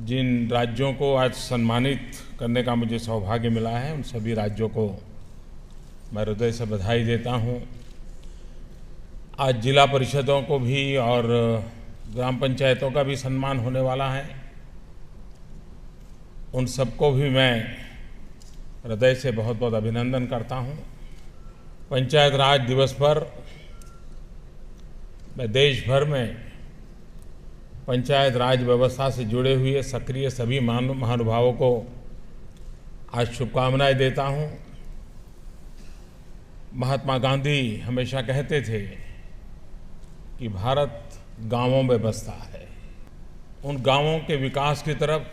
जिन राज्यों को आज सम्मानित करने का मुझे सौभाग्य मिला है, उन सभी राज्यों को मैं हृदय से बधाई देता हूं। आज जिला परिषदों को भी और ग्राम पंचायतों का भी सम्मान होने वाला है। उन सबको भी मैं हृदय से बहुत बहुत अभिनंदन करता हूं। पंचायत राज दिवस पर मैं देश भर में पंचायत राज व्यवस्था से जुड़े हुए सक्रिय सभी महानुभावों को आज शुभकामनाएं देता हूं। महात्मा गांधी हमेशा कहते थे कि भारत गांवों में बसता है। उन गांवों के विकास की तरफ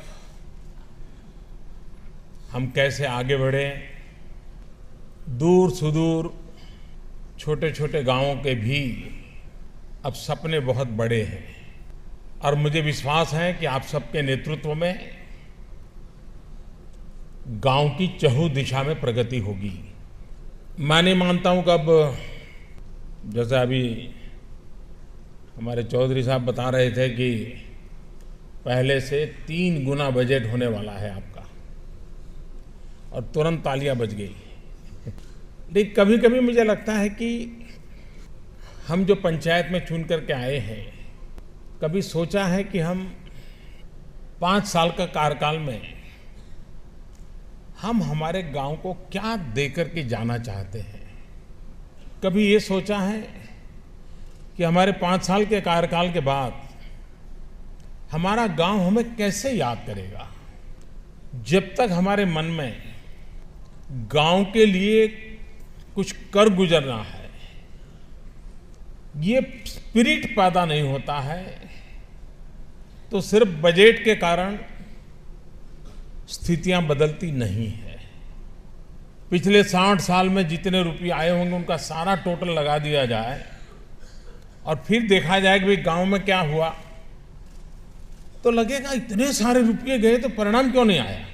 हम कैसे आगे बढ़ें। दूर सुदूर छोटे छोटे गांवों के भी अब सपने बहुत बड़े हैं और मुझे विश्वास है कि आप सबके नेतृत्व में गांव की चहुं दिशा में प्रगति होगी। मैं नहीं मानता हूं कि अब जैसे अभी हमारे चौधरी साहब बता रहे थे कि पहले से 3 गुना बजट होने वाला है आपका, और तुरंत तालियां बज गई। लेकिन कभी कभी मुझे लगता है कि हम जो पंचायत में चुन करके आए हैं, कभी सोचा है कि हम 5 साल का कार्यकाल में हम हमारे गांव को क्या देकर के जाना चाहते हैं। कभी ये सोचा है कि हमारे 5 साल के कार्यकाल के बाद हमारा गांव हमें कैसे याद करेगा। जब तक हमारे मन में गांव के लिए कुछ कर गुजरना है, ये स्पिरिट पैदा नहीं होता है, तो सिर्फ बजट के कारण स्थितियां बदलती नहीं है। पिछले 60 साल में जितने रुपये आए होंगे उनका सारा टोटल लगा दिया जाए और फिर देखा जाए कि भाई गांव में क्या हुआ, तो लगेगा इतने सारे रुपये गए तो परिणाम क्यों नहीं आया।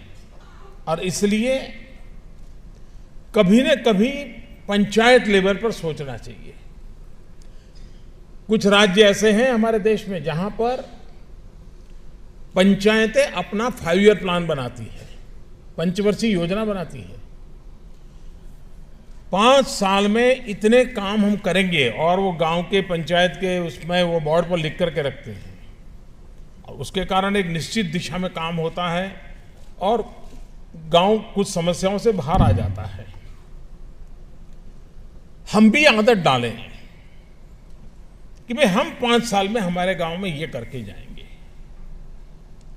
और इसलिए कभी न कभी पंचायत लेवल पर सोचना चाहिए। कुछ राज्य ऐसे हैं हमारे देश में जहां पर पंचायतें अपना 5 ईयर प्लान बनाती है, पंचवर्षीय योजना बनाती है। 5 साल में इतने काम हम करेंगे और वो गांव के पंचायत के उसमें वो बोर्ड पर लिख करके रखते हैं, और उसके कारण एक निश्चित दिशा में काम होता है और गांव कुछ समस्याओं से बाहर आ जाता है। हम भी आदत डालें कि भाई हम 5 साल में हमारे गांव में ये करके जाएंगे।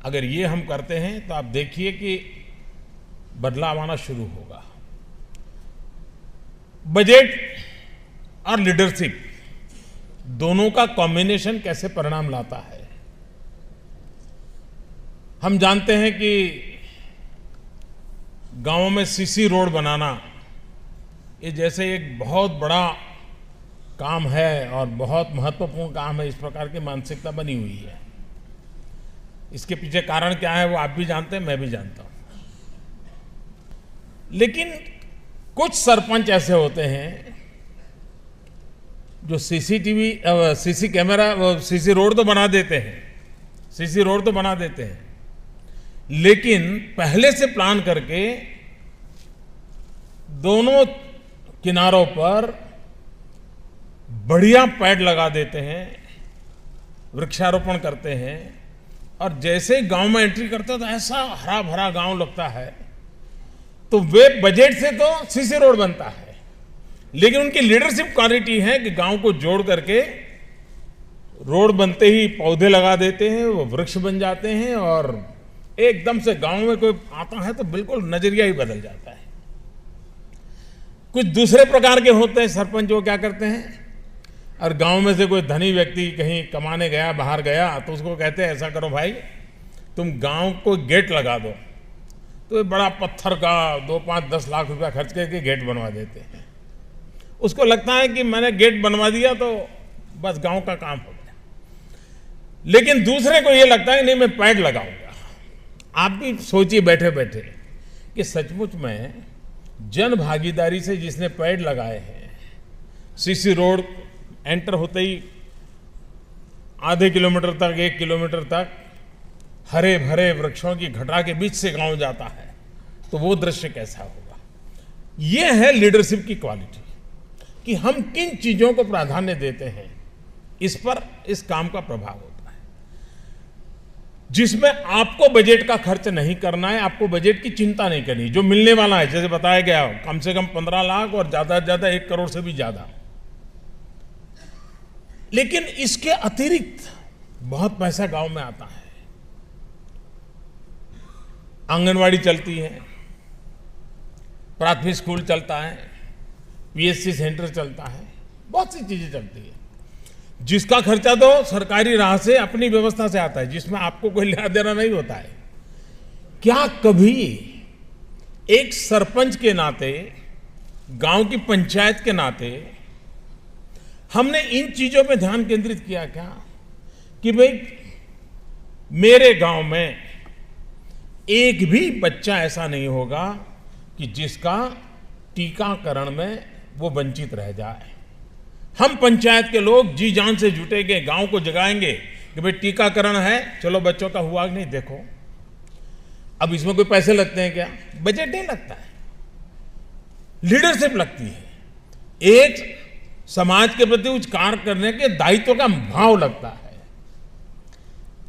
अगर ये हम करते हैं तो आप देखिए कि बदलाव आना शुरू होगा। बजट और लीडरशिप दोनों का कॉम्बिनेशन कैसे परिणाम लाता है। हम जानते हैं कि गांवों में सीसी रोड बनाना ये जैसे एक बहुत बड़ा काम है और बहुत महत्वपूर्ण काम है, इस प्रकार की मानसिकता बनी हुई है। इसके पीछे कारण क्या है वो आप भी जानते हैं, मैं भी जानता हूं। लेकिन कुछ सरपंच ऐसे होते हैं जो सीसी कैमरा, सीसी रोड तो बना देते हैं, सीसी रोड तो बना देते हैं, लेकिन पहले से प्लान करके दोनों किनारों पर बढ़िया पेड़ लगा देते हैं, वृक्षारोपण करते हैं, और जैसे ही गांव में एंट्री करते हैं तो ऐसा हरा भरा गांव लगता है। तो वे बजट से तो सीसी रोड बनता है, लेकिन उनकी लीडरशिप क्वालिटी है कि गांव को जोड़ करके रोड बनते ही पौधे लगा देते हैं, वो वृक्ष बन जाते हैं और एकदम से गांव में कोई आता है तो बिल्कुल नजरिया ही बदल जाता है। कुछ दूसरे प्रकार के होते हैं सरपंच, वो क्या करते हैं, और गांव में से कोई धनी व्यक्ति कहीं कमाने गया, बाहर गया, तो उसको कहते हैं ऐसा करो भाई, तुम गांव को गेट लगा दो। तो ये बड़ा पत्थर का 2, 5, 10 लाख रुपया खर्च करके गेट बनवा देते हैं। उसको लगता है कि मैंने गेट बनवा दिया तो बस गांव का काम हो गया। लेकिन दूसरे को ये लगता है नहीं, मैं पेड़ लगाऊंगा। आप भी सोचिए बैठे बैठे कि सचमुच में जन भागीदारी से जिसने पेड़ लगाए हैं, सीसी रोड एंटर होते ही आधे किलोमीटर तक, 1 किलोमीटर तक हरे भरे वृक्षों की घटा के बीच से गांव जाता है तो वो दृश्य कैसा होगा। ये है लीडरशिप की क्वालिटी कि हम किन चीजों को प्राधान्य देते हैं, इस पर इस काम का प्रभाव होता है। जिसमें आपको बजट का खर्च नहीं करना है, आपको बजट की चिंता नहीं करनी, जो मिलने वाला है जैसे बताया गया कम से कम 15 लाख और ज्यादा से ज्यादा 1 करोड़ से भी ज्यादा। लेकिन इसके अतिरिक्त बहुत पैसा गांव में आता है। आंगनवाड़ी चलती है, प्राथमिक स्कूल चलता है, पीएचसी सेंटर चलता है, बहुत सी चीजें चलती है जिसका खर्चा तो सरकारी राह से अपनी व्यवस्था से आता है, जिसमें आपको कोई लेना देना नहीं होता है। क्या कभी एक सरपंच के नाते, गांव की पंचायत के नाते हमने इन चीजों पे ध्यान केंद्रित किया क्या कि भाई मेरे गांव में एक भी बच्चा ऐसा नहीं होगा कि जिसका टीकाकरण में वो वंचित रह जाए। हम पंचायत के लोग जी जान से जुटेंगे, गांव को जगाएंगे कि भाई टीकाकरण है, चलो बच्चों का हुआ नहीं देखो। अब इसमें कोई पैसे लगते हैं क्या? बजट नहीं लगता है, लीडरशिप लगती है। एक समाज के प्रति कुछ कार्य करने के दायित्व का भाव लगता है।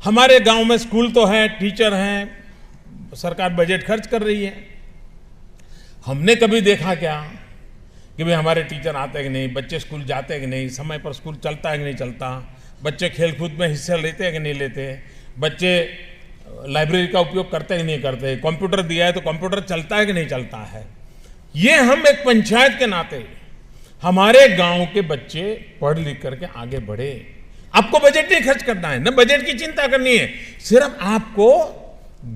हमारे गांव में स्कूल तो है, टीचर हैं, सरकार बजट खर्च कर रही है। हमने कभी देखा क्या कि भाई हमारे टीचर आते हैं कि नहीं, बच्चे स्कूल जाते हैं कि नहीं, समय पर स्कूल चलता है कि नहीं चलता, बच्चे खेलकूद में हिस्सा लेते हैं कि नहीं लेते, बच्चे लाइब्रेरी का उपयोग करते हैं कि नहीं करते, कंप्यूटर दिया है तो कंप्यूटर चलता है कि नहीं चलता है। ये हम एक पंचायत के नाते हमारे गांव के बच्चे पढ़ लिख करके आगे बढ़े। आपको बजट नहीं खर्च करना है, न बजट की चिंता करनी है, सिर्फ आपको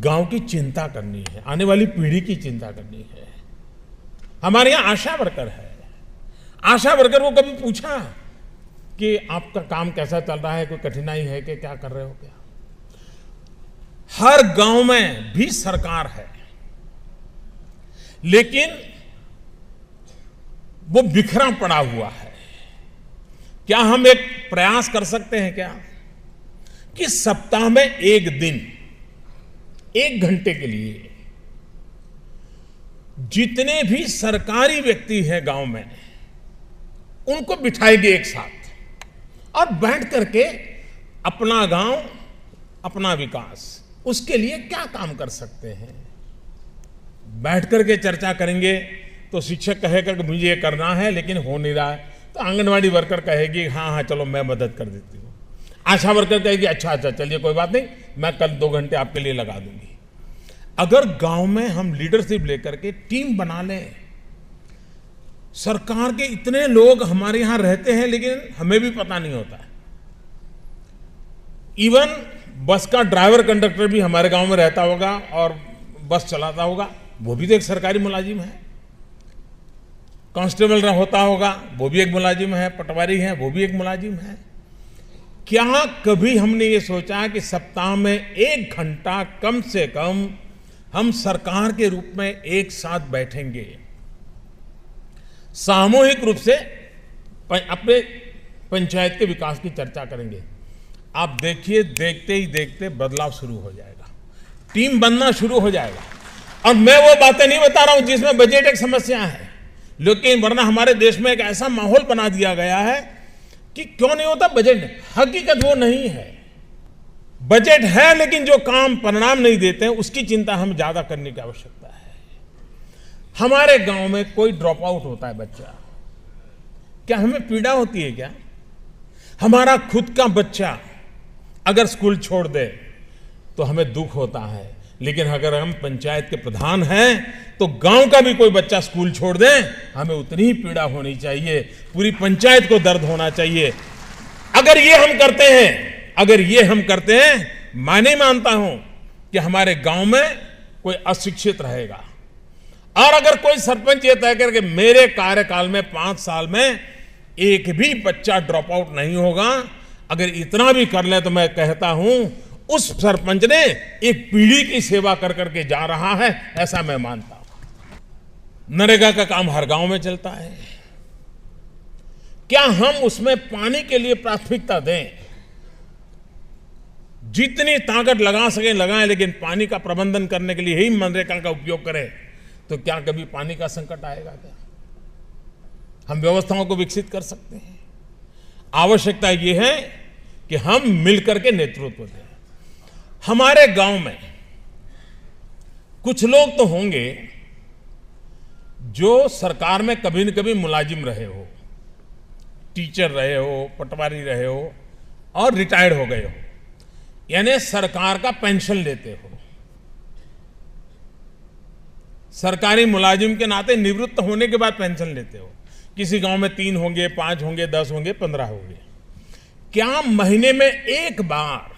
गांव की चिंता करनी है, आने वाली पीढ़ी की चिंता करनी है। हमारे यहां आशा वर्कर है, आशा वर्कर को कभी पूछा कि आपका काम कैसा चल रहा है, कोई कठिनाई है कि क्या कर रहे हो क्या? हर गांव में भी सरकार है, लेकिन वो बिखरा पड़ा हुआ है। क्या हम एक प्रयास कर सकते हैं क्या कि सप्ताह में एक दिन, 1 घंटे के लिए जितने भी सरकारी व्यक्ति हैं गांव में, उनको बिठाएंगे एक साथ और बैठ करके अपना गांव, अपना विकास, उसके लिए क्या काम कर सकते हैं, बैठ करके चर्चा करेंगे। तो शिक्षक कहेगा कि मुझे ये करना है लेकिन हो नहीं रहा है, तो आंगनवाड़ी वर्कर कहेगी हाँ हाँ चलो मैं मदद कर देती हूँ, आशा वर्कर कहेगी अच्छा अच्छा चलिए कोई बात नहीं, मैं कल 2 घंटे आपके लिए लगा दूंगी। अगर गांव में हम लीडरशिप लेकर के टीम बना लें, सरकार के इतने लोग हमारे यहां रहते हैं लेकिन हमें भी पता नहीं होता है। इवन बस का ड्राइवर कंडक्टर भी हमारे गांव में रहता होगा और बस चलाता होगा, वो भी तो एक सरकारी मुलाजिम है। कांस्टेबल होता होगा, वो भी एक मुलाजिम है। पटवारी है, वो भी एक मुलाजिम है। क्या कभी हमने ये सोचा कि सप्ताह में 1 घंटा कम से कम हम सरकार के रूप में एक साथ बैठेंगे, सामूहिक रूप से अपने पंचायत के विकास की चर्चा करेंगे? आप देखिए, देखते ही देखते बदलाव शुरू हो जाएगा, टीम बनना शुरू हो जाएगा। और मैं वो बातें नहीं बता रहा हूं जिसमें बजट एक समस्या है, लेकिन वरना हमारे देश में एक ऐसा माहौल बना दिया गया है कि क्यों नहीं होता बजट। हकीकत वो नहीं है, बजट है लेकिन जो काम परिणाम नहीं देते हैं उसकी चिंता हमें ज्यादा करने की आवश्यकता है। हमारे गांव में कोई ड्रॉप आउट होता है बच्चा, क्या हमें पीड़ा होती है क्या? हमारा खुद का बच्चा अगर स्कूल छोड़ दे तो हमें दुख होता है, लेकिन अगर हम पंचायत के प्रधान हैं तो गांव का भी कोई बच्चा स्कूल छोड़ दे, हमें उतनी ही पीड़ा होनी चाहिए, पूरी पंचायत को दर्द होना चाहिए। अगर ये हम करते हैं, मैं नहीं मानता हूं कि हमारे गांव में कोई अशिक्षित रहेगा। और अगर कोई सरपंच ये तय करके मेरे कार्यकाल में 5 साल में एक भी बच्चा ड्रॉप आउट नहीं होगा, अगर इतना भी कर ले तो मैं कहता हूं उस सरपंच ने एक पीढ़ी की सेवा कर करके जा रहा है, ऐसा मैं मानता हूं। नरेगा का काम हर गांव में चलता है, क्या हम उसमें पानी के लिए प्राथमिकता दें? जितनी ताकत लगा सके लगाएं, लेकिन पानी का प्रबंधन करने के लिए ही मनरेगा का उपयोग करें, तो क्या कभी पानी का संकट आएगा क्या? हम व्यवस्थाओं को विकसित कर सकते हैं। आवश्यकता यह है कि हम मिलकर के नेतृत्व दें। हमारे गांव में कुछ लोग तो होंगे जो सरकार में कभी न कभी मुलाजिम रहे हो, टीचर रहे हो, पटवारी रहे हो और रिटायर्ड हो गए हो, यानी सरकार का पेंशन लेते हो। सरकारी मुलाजिम के नाते निवृत्त होने के बाद पेंशन लेते हो। किसी गांव में 3 होंगे, 5 होंगे, 10 होंगे, 15 होंगे। क्या महीने में एक बार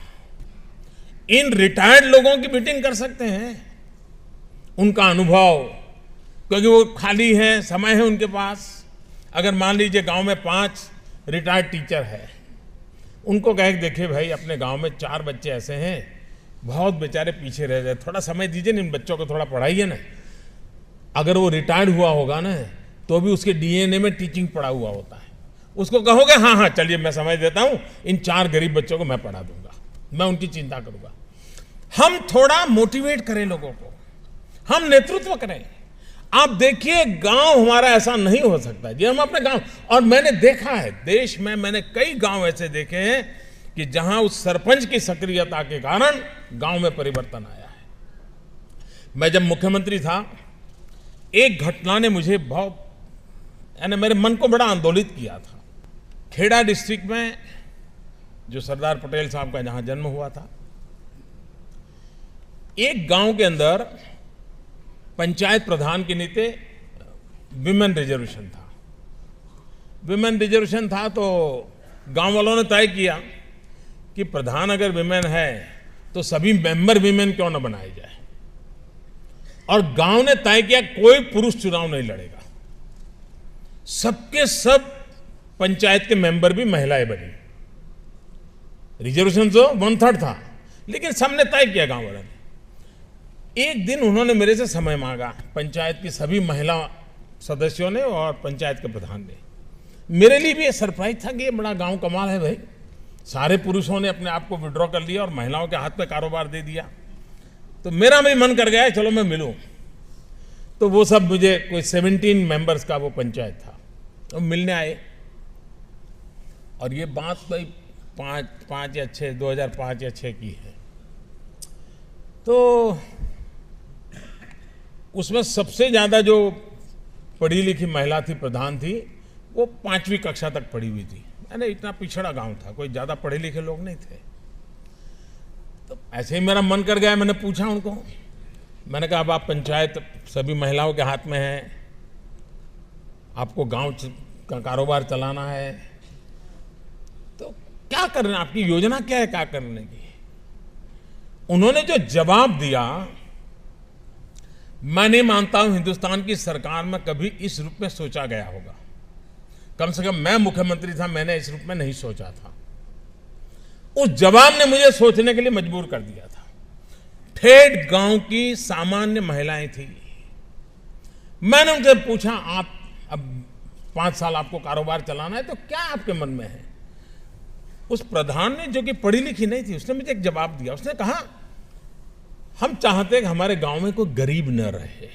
इन रिटायर्ड लोगों की मीटिंग कर सकते हैं? उनका अनुभव, क्योंकि वो खाली हैं, समय है उनके पास। अगर मान लीजिए गांव में 5 रिटायर्ड टीचर है, उनको कहे देखिए भाई, अपने गांव में 4 बच्चे ऐसे हैं, बहुत बेचारे पीछे रह गए, थोड़ा समय दीजिए, इन बच्चों को थोड़ा पढ़ाइए ना। अगर वो रिटायर्ड हुआ होगा ना, तो भी उसके डीएनए में टीचिंग पड़ा हुआ होता है। उसको कहोगे हाँ हाँ चलिए मैं समय देता हूं, इन 4 गरीब बच्चों को मैं पढ़ा दूंगा, मैं उनकी चिंता करूंगा। हम थोड़ा मोटिवेट करें लोगों को, हम नेतृत्व करें। आप देखिए गांव हमारा ऐसा नहीं हो सकता जी, हम अपने गांव, और मैंने देखा है देश में, मैंने कई गांव ऐसे देखे हैं कि जहां उस सरपंच की सक्रियता के कारण गांव में परिवर्तन आया है। मैं जब मुख्यमंत्री था, एक घटना ने मुझे बहुत, यानी मेरे मन को बड़ा आंदोलित किया था। खेड़ा डिस्ट्रिक्ट में, जो सरदार पटेल साहब का जहां जन्म हुआ था, एक गांव के अंदर पंचायत प्रधान के नीचे विमेन रिजर्वेशन था। विमेन रिजर्वेशन था तो गांव वालों ने तय किया कि प्रधान अगर विमेन है तो सभी मेंबर विमेन क्यों न बनाए जाए, और गांव ने तय किया कोई पुरुष चुनाव नहीं लड़ेगा। सबके सब पंचायत के मेंबर भी महिलाएं बनी। रिजर्वेशन तो 1/3 था, लेकिन सबने तय किया गांव वालों ने। एक दिन उन्होंने मेरे से समय मांगा, पंचायत की सभी महिला सदस्यों ने और पंचायत के प्रधान ने। मेरे लिए भी ये सरप्राइज था कि ये बड़ा गांव कमाल है भाई, सारे पुरुषों ने अपने आप को विड्रॉ कर लिया और महिलाओं के हाथ में कारोबार दे दिया। तो मेरा भी मन कर गया चलो मैं मिलूं। तो वो सब मुझे, कोई 17 मेंबर्स का वो पंचायत था, तो मिलने आए। और ये बात भाई 5 या 6, 2005 या 6 की है। तो उसमें सबसे ज्यादा जो पढ़ी लिखी महिला थी, प्रधान थी, वो 5वीं कक्षा तक पढ़ी हुई थी। यानी इतना पिछड़ा गांव था, कोई ज्यादा पढ़े लिखे लोग नहीं थे। तो ऐसे ही मेरा मन कर गया, मैंने पूछा उनको, मैंने कहा अब आप पंचायत सभी महिलाओं के हाथ में है, आपको गांव का कारोबार चलाना है, तो क्या करना, आपकी योजना क्या है क्या करने की? उन्होंने जो जवाब दिया, मैं नहीं मानता हूं हिंदुस्तान की सरकार में कभी इस रूप में सोचा गया होगा। कम से कम मैं मुख्यमंत्री था, मैंने इस रूप में नहीं सोचा था। उस जवाब ने मुझे सोचने के लिए मजबूर कर दिया था। ठेठ गांव की सामान्य महिलाएं थी। मैंने उनसे पूछा, आप अब 5 साल आपको कारोबार चलाना है, तो क्या आपके मन में है? उस प्रधान ने, जो कि पढ़ी लिखी नहीं थी, उसने मुझे एक जवाब दिया। उसने कहा हम चाहते हैं कि हमारे गांव में कोई गरीब न रहे।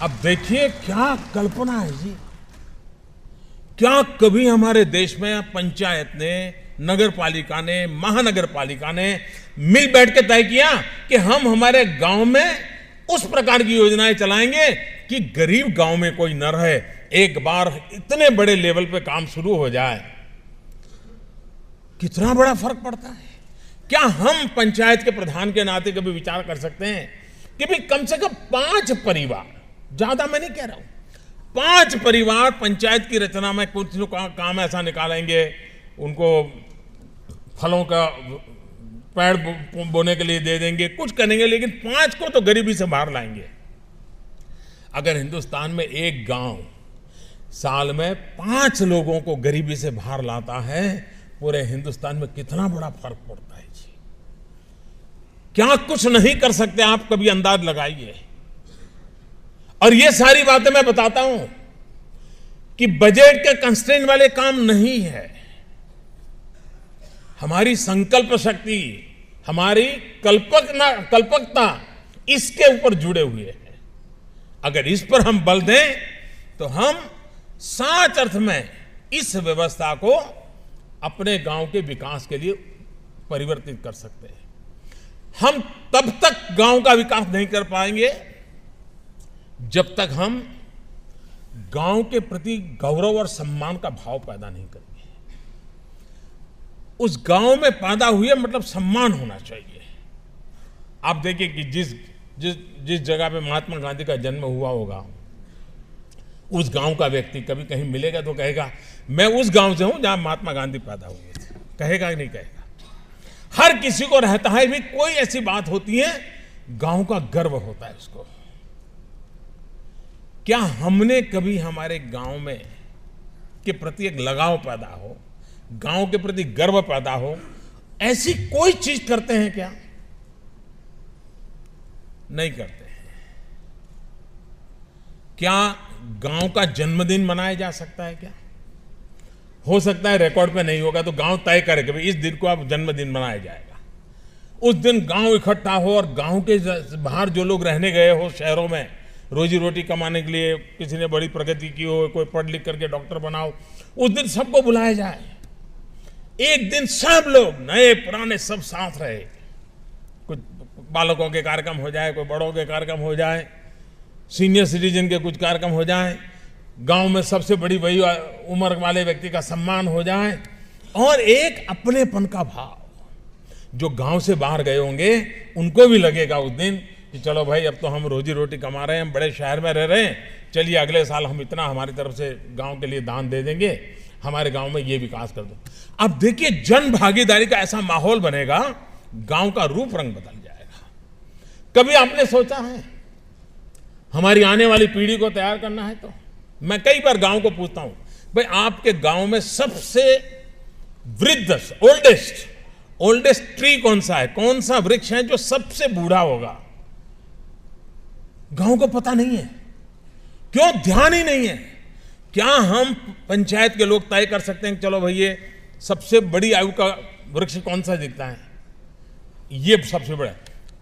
अब देखिए क्या कल्पना है जी। क्या कभी हमारे देश में पंचायत ने, नगर पालिका ने, महानगर पालिका ने मिल बैठ के तय किया कि हम हमारे गांव में उस प्रकार की योजनाएं चलाएंगे कि गरीब गांव में कोई न रहे? एक बार इतने बड़े लेवल पे काम शुरू हो जाए, कितना बड़ा फर्क पड़ता है। क्या हम पंचायत के प्रधान के नाते कभी विचार कर सकते हैं कि भाई कम से कम 5 परिवार, ज्यादा मैं नहीं कह रहा हूं, 5 परिवार पंचायत की रचना में कुछ काम ऐसा निकालेंगे, उनको फलों का पेड़ बोने के लिए दे देंगे, कुछ करेंगे, लेकिन 5 को तो गरीबी से बाहर लाएंगे। अगर हिंदुस्तान में एक गांव साल में 5 लोगों को गरीबी से बाहर लाता है, पूरे हिंदुस्तान में कितना बड़ा फर्क पड़ता है जी। क्या कुछ नहीं कर सकते आप? कभी अंदाज लगाइए। और ये सारी बातें मैं बताता हूं कि बजट के कंस्ट्रेंट वाले काम नहीं है। हमारी संकल्प शक्ति, हमारी कल्पकता इसके ऊपर जुड़े हुए हैं। अगर इस पर हम बल दें तो हम सच अर्थ में इस व्यवस्था को अपने गांव के विकास के लिए परिवर्तित कर सकते हैं। हम तब तक गांव का विकास नहीं कर पाएंगे जब तक हम गांव के प्रति गौरव और सम्मान का भाव पैदा नहीं करेंगे। उस गांव में पैदा हुए मतलब सम्मान होना चाहिए। आप देखिए कि जिस जगह पे महात्मा गांधी का जन्म हुआ होगा, उस गांव का व्यक्ति कभी कहीं मिलेगा तो कहेगा मैं उस गांव से हूं जहां महात्मा गांधी पैदा हुए थे। कहेगा कि नहीं कहेगा? हर किसी को रहता है भी कोई ऐसी बात होती है, गांव का गर्व होता है उसको। क्या हमने कभी हमारे गांव में के प्रति एक लगाव पैदा हो, गांव के प्रति गर्व पैदा हो, ऐसी कोई चीज करते हैं क्या? नहीं करते हैं। क्या गांव का जन्मदिन मनाया जा सकता है क्या? हो सकता है रिकॉर्ड पे नहीं होगा तो गांव तय करे कि भाई इस दिन को आप जन्मदिन मनाया जाएगा। उस दिन गांव इकट्ठा हो और गांव के बाहर जो लोग रहने गए हो शहरों में रोजी रोटी कमाने के लिए, किसी ने बड़ी प्रगति की हो, कोई पढ़ लिख करके डॉक्टर बनाओ, उस दिन सबको बुलाया जाए। एक दिन सब लोग नए पुराने सब साथ रहे, कुछ बालकों के कार्यक्रम हो जाए, कोई बड़ों के कार्यक्रम हो जाए, सीनियर सिटीजन के कुछ कार्यक्रम हो जाए, गांव में सबसे बड़ी वही उम्र वाले व्यक्ति का सम्मान हो जाए, और एक अपनेपन का भाव। जो गांव से बाहर गए होंगे उनको भी लगेगा उस दिन कि चलो भाई अब तो हम रोजी रोटी कमा रहे हैं, हम बड़े शहर में रह रहे हैं, चलिए अगले साल हम इतना हमारी तरफ से गांव के लिए दान दे देंगे, हमारे गांव में ये विकास कर दो। अब देखिए जन भागीदारी का ऐसा माहौल बनेगा, गांव का रूप रंग बदल जाएगा। कभी आपने सोचा है हमारी आने वाली पीढ़ी को तैयार करना है? तो मैं कई बार गांव को पूछता हूं, भाई आपके गांव में सबसे वृद्ध ओल्डेस्ट ट्री कौन सा है, कौन सा वृक्ष है जो सबसे बूढ़ा होगा? गांव को पता नहीं है। क्यों? ध्यान ही नहीं है। क्या हम पंचायत के लोग तय कर सकते हैं कि चलो भाई ये सबसे बड़ी आयु का वृक्ष कौन सा दिखता है, ये सबसे बड़ा?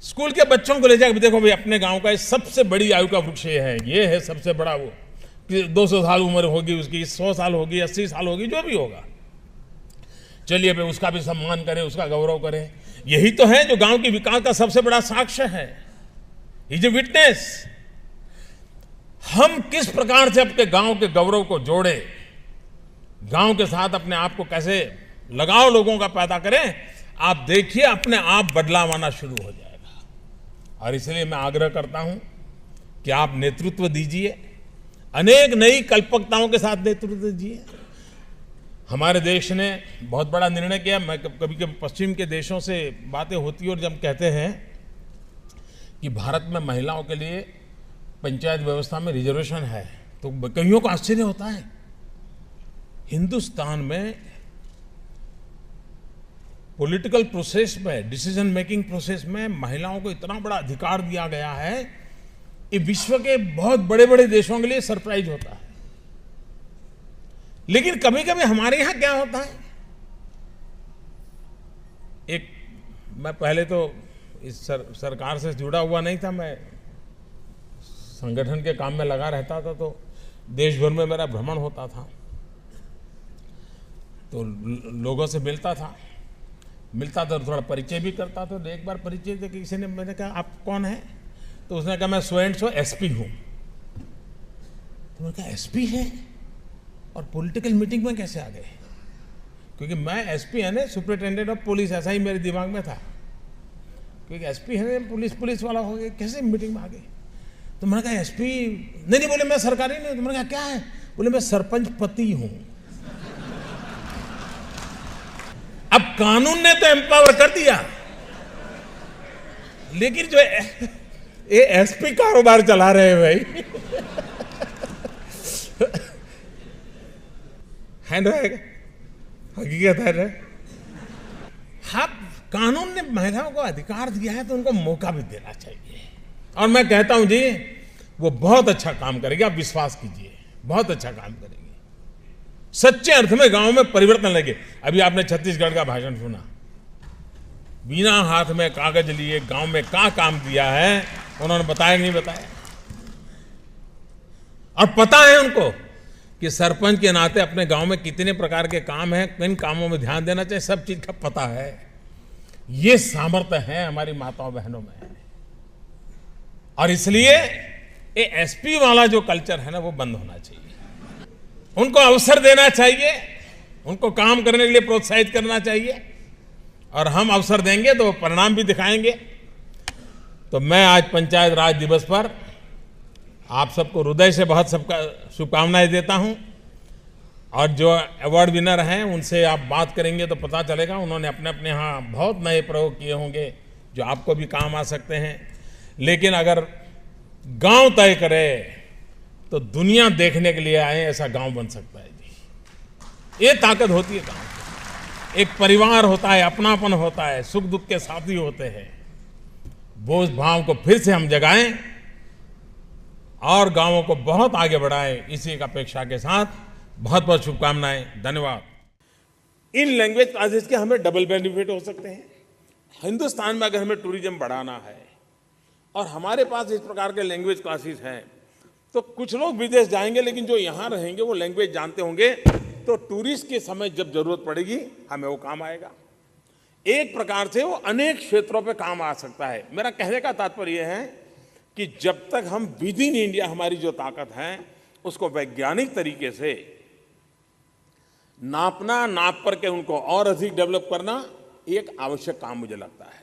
स्कूल के बच्चों को ले जाकर देखो भाई अपने गांव का सबसे बड़ी आयु का वृक्ष ये है सबसे बड़ा, वो 200 साल उम्र होगी उसकी, 100 साल होगी, 80 साल होगी, जो भी होगा, चलिए भाई उसका भी सम्मान करें, उसका गौरव करें। यही तो है जो गांव के विकास का सबसे बड़ा साक्ष्य है, इज ए विटनेस। हम किस प्रकार से अपने गांव के गौरव को जोड़े, गांव के साथ अपने आप को कैसे लगाव लोगों का पैदा करें, आप देखिए अपने आप बदलाव आना शुरू हो जाएगा। और इसलिए मैं आग्रह करता हूं कि आप नेतृत्व दीजिए, अनेक नई कल्पकताओं के साथ नेतृत्व दीजिए। हमारे देश ने बहुत बड़ा निर्णय किया। मैं कभी कभी पश्चिम के देशों से बातें होती है और जब कहते हैं कि भारत में महिलाओं के लिए पंचायत व्यवस्था में रिजर्वेशन है, तो कईयों को आश्चर्य होता है। हिंदुस्तान में पॉलिटिकल प्रोसेस में, डिसीजन मेकिंग प्रोसेस में महिलाओं को इतना बड़ा अधिकार दिया गया है, ये विश्व के बहुत बड़े बड़े देशों के लिए सरप्राइज होता है। लेकिन कभी कभी हमारे यहां क्या होता है, मैं पहले तो इस सरकार से जुड़ा हुआ नहीं था, मैं संगठन के काम में लगा रहता था, तो देश भर में मेरा भ्रमण होता था, तो लोगों से मिलता था, थोड़ा परिचय भी करता था। तो एक बार परिचय से किसी ने, मैंने कहा आप कौन है? तो उसने कहा मैं सो एंड सो एसपी हूं। तो मैंने कहा एसपी है और पॉलिटिकल मीटिंग में कैसे आ गए? क्योंकि मैं एसपी है ना, सुपरिटेंडेंट ऑफ पुलिस, ऐसा ही मेरे दिमाग में था, क्योंकि एसपी है पुलिस वाला हो गया, कैसे मीटिंग में आ गए? तो मैंने कहा एसपी नहीं, बोले मैं सरकारी नहीं। तो मैंने कहा क्या है? बोले मैं सरपंच पति हूं। अब कानून ने तो एम्पावर कर दिया, लेकिन जो ये एसपी कारोबार चला रहे हैं भाई है ना, हकीकत है ना। हाँ, कानून ने महिलाओं को अधिकार दिया है तो उनको मौका भी देना चाहिए। और मैं कहता हूं जी वो बहुत अच्छा काम करेगी, आप विश्वास कीजिए, बहुत अच्छा काम करेगी। सच्चे अर्थ में गांव में परिवर्तन लगे। अभी आपने छत्तीसगढ़ का भाषण सुना, बिना हाथ में कागज लिए गांव में क्या काम दिया है उन्होंने बताया कि नहीं बताया। और पता है उनको कि सरपंच के नाते अपने गांव में कितने प्रकार के काम हैं, किन कामों में ध्यान देना चाहिए, सब चीज का पता है। ये सामर्थ्य है हमारी माताओं बहनों में। और इसलिए ये एसपी वाला जो कल्चर है ना वो बंद होना चाहिए। उनको अवसर देना चाहिए, उनको काम करने के लिए प्रोत्साहित करना चाहिए, और हम अवसर देंगे तो परिणाम भी दिखाएंगे। तो मैं आज पंचायत राज दिवस पर आप सबको हृदय से बहुत सबका शुभकामनाएं देता हूं। और जो अवार्ड विनर हैं उनसे आप बात करेंगे तो पता चलेगा उन्होंने अपने अपने यहाँ बहुत नए प्रयोग किए होंगे जो आपको भी काम आ सकते हैं। लेकिन अगर गांव तय करे तो दुनिया देखने के लिए आए ऐसा गांव बन सकता है जी। ये ताकत होती है गांव की। एक परिवार होता है, अपनापन होता है, सुख दुख के साथी होते हैं। वो भाव को फिर से हम जगाएं और गांवों को बहुत आगे बढ़ाएं, इसी एक अपेक्षा के साथ बहुत बहुत शुभकामनाएं। धन्यवाद। इन लैंग्वेज क्लासेस के हमें डबल बेनिफिट हो सकते हैं। हिंदुस्तान में अगर हमें टूरिज्म बढ़ाना है और हमारे पास इस प्रकार के लैंग्वेज क्लासेस हैं तो कुछ लोग विदेश जाएंगे, लेकिन जो यहाँ रहेंगे वो लैंग्वेज जानते होंगे, तो टूरिस्ट के समय जब जरूरत पड़ेगी हमें वो काम आएगा। एक प्रकार से वो अनेक क्षेत्रों पे काम आ सकता है। मेरा कहने का तात्पर्य है कि जब तक हम विद इन इंडिया हमारी जो ताकत है उसको वैज्ञानिक तरीके से नापना, नाप करके उनको और अधिक डेवलप करना एक आवश्यक काम मुझे लगता है।